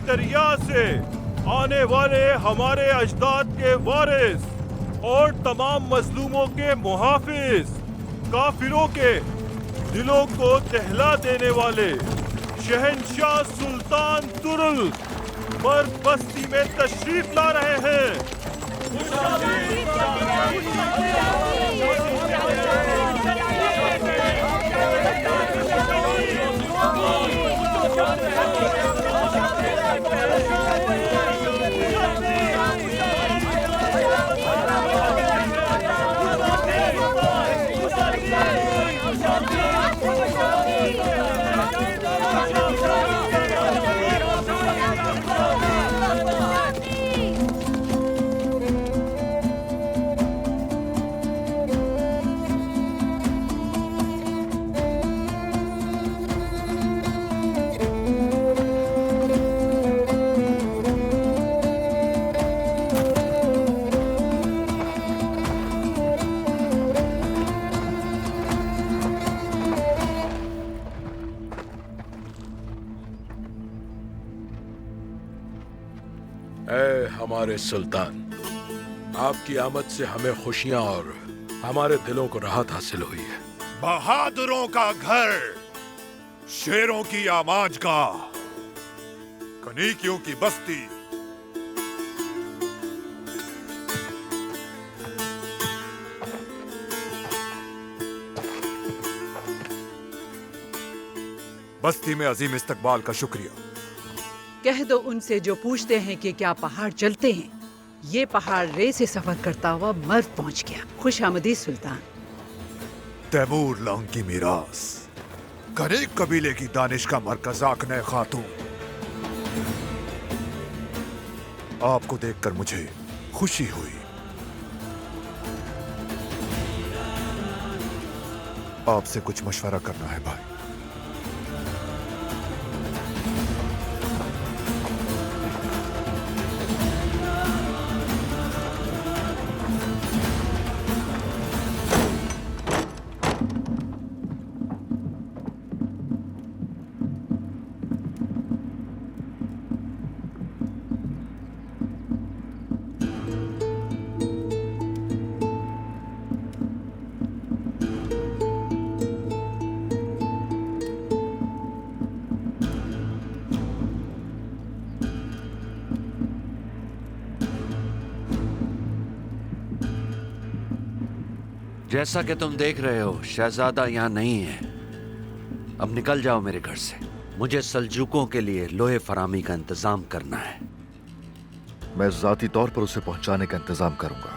दरिया से आने वाले हमारे अजदाद के वारिस और तमाम मजलूमों के मुहाफिज, काफिरों के दिलों को दहला देने वाले शहंशाह सुल्तान तुरुल्क मर्द बस्ती में तशरीफ ला रहे हैं। हमारे सुल्तान, आपकी आमद से हमें खुशियां और हमारे दिलों को राहत हासिल हुई है। बहादुरों का घर, शेरों की आमाज का, कनीकियों की बस्ती, बस्ती में अजीम इस्तकबाल का शुक्रिया। कह दो उनसे जो पूछते हैं कि क्या पहाड़ चलते हैं, ये पहाड़ रे से सफर करता हुआ मर्द पहुंच गया। खुशामदी सुल्तान। तैमूर लॉन्ग की मीरास, गरीब कबीले की दानिश का मरकज आकने खातून, आपको देखकर मुझे खुशी हुई। आपसे कुछ मशवरा करना है भाई। जैसा कि तुम देख रहे हो, शहजादा यहाँ नहीं है। अब निकल जाओ मेरे घर से। मुझे सल्जूकों के लिए लोहे फरामी का इंतजाम करना है। मैं जाती तौर पर उसे पहुंचाने का इंतजाम करूंगा।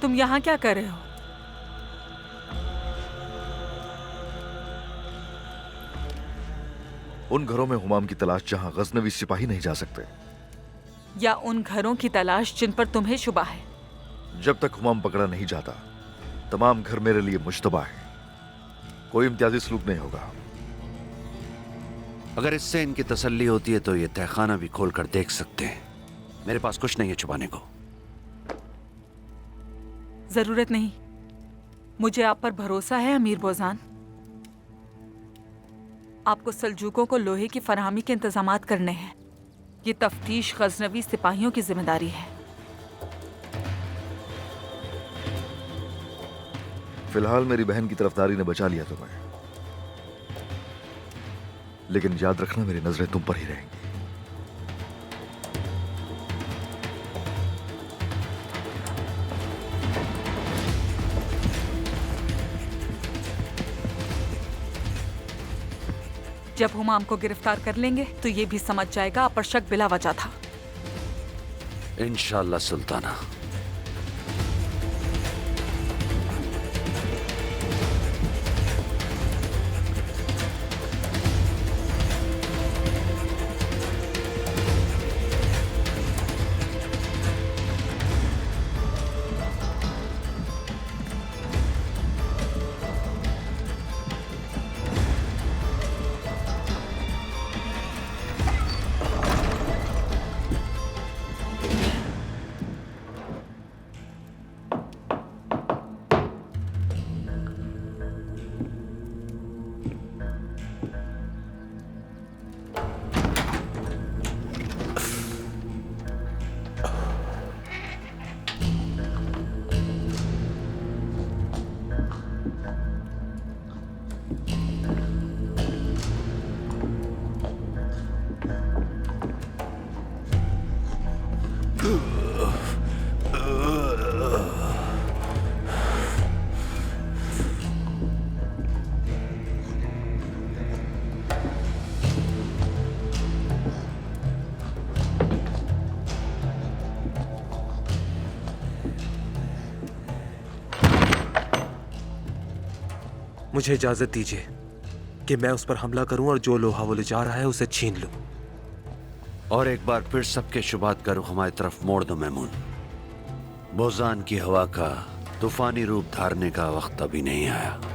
तुम यहाँ क्या कर रहे हो? उन घरों में हुमाम की तलाश जहां गजनवी सिपाही नहीं जा सकते। या उन घरों की तलाश जिन पर तुम्हें शुबा है? जब तक हुमाम पकड़ा नहीं जाता तमाम घर मेरे लिए मुश्तबा है। कोई इम्तियाजी सलूक नहीं होगा। अगर इससे इनकी तसल्ली होती है तो ये तहखाना भी खोल कर देख सकते हैं। मेरे पास कुछ नहीं है छुपाने को। जरूरत नहीं। मुझे आप पर भरोसा है अमीर बोजान। आपको सल्जूकों को लोहे की फराहमी के इंतजामात करने हैं। ये तफ्तीश गजनवी सिपाहियों की जिम्मेदारी है। फिलहाल मेरी बहन की तरफदारी ने बचा लिया तुम्हें, लेकिन याद रखना मेरी नजरें तुम पर ही रहेंगी। जब हुमाम को गिरफ्तार कर लेंगे तो ये भी समझ जाएगा आप पर शक बिला वजह था। इंशाल्लाह सुल्ताना। मुझे इजाजत दीजिए कि मैं उस पर हमला करूं और जो लोहा वो ले जा रहा है उसे छीन लूं। और एक बार फिर सबके शुबात का रुख हमारी तरफ मोड़ दो मैमून। बोजान की हवा का तूफानी रूप धारने का वक्त अभी नहीं आया।